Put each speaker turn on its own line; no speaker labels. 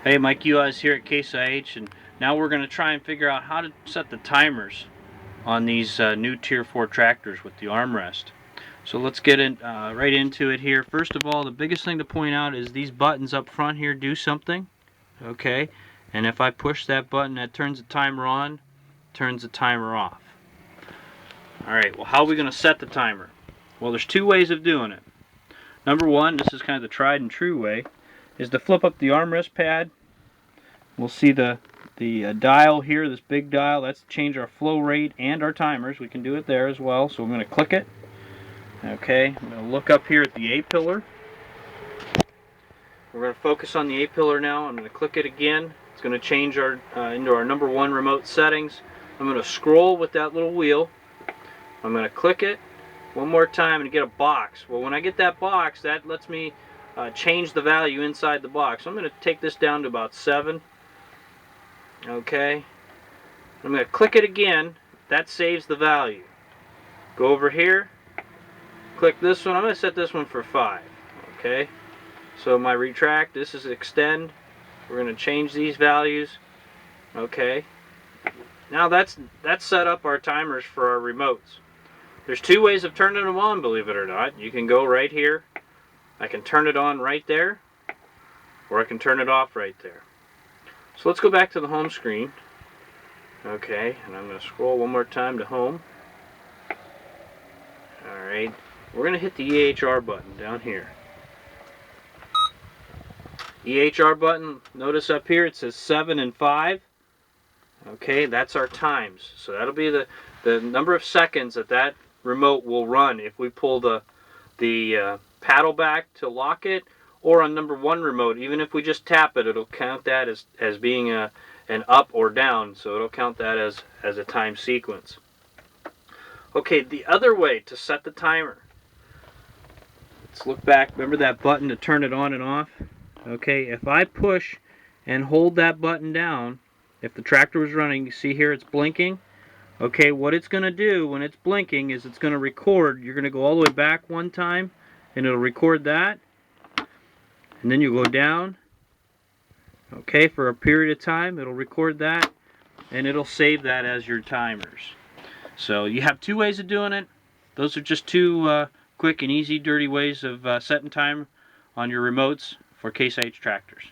Hey, Mike Uaz here at Case IH, and now we're going to try and figure out how to set the timers on these new Tier 4 tractors with the armrest. So let's get right into it here. First of all, the biggest thing to point out is these buttons up front here do something, okay? And if I push that button, that turns the timer on, turns the timer off. Alright, well, how are we going to set the timer? Well, there's two ways of doing it. Number one, this is kind of the tried and true way, is to flip up the armrest pad. We'll see the dial here, this big dial. That's to change our flow rate and our timers. We can do it there as well. So I'm going to click it. Okay, I'm going to look up here at the A-pillar. We're going to focus on the A-pillar now. I'm going to click it again. It's going to change our into our number one remote settings. I'm going to scroll with that little wheel. I'm going to click it one more time and get a box. Well, when I get that box, that lets me change the value inside the box. So I'm going to take this down to about 7. Okay, I'm going to click it again. That saves the value. Go over here, click this one. I'm going to set this one for 5. Okay, so my retract, this is extend. We're going to change these values. Okay, now that's set up our timers for our remotes. There's two ways of turning them on, believe it or not. You can go right here. I can turn it on right there, or I can turn it off right there. So let's go back to the home screen. Okay, and I'm going to scroll one more time to home. Alright, we're going to hit the EHR button down here. EHR button, notice up here it says 7 and 5. Okay, that's our times. So that'll be the number of seconds that remote will run if we pull the paddle back to lock it, or on number one remote, even if we just tap it, it'll count that as being an up or down, so it'll count that as a time sequence. Okay, the other way to set the timer, let's look back. Remember that button to turn it on and off? Okay, if I push and hold that button down, if the tractor was running, you see here it's blinking. Okay, what it's going to do when it's blinking is it's going to record. You're going to go all the way back one time, and it'll record that. And then you go down, okay, for a period of time. It'll record that, and it'll save that as your timers. So you have two ways of doing it. Those are just two quick and easy, dirty ways of setting time on your remotes for Case IH tractors.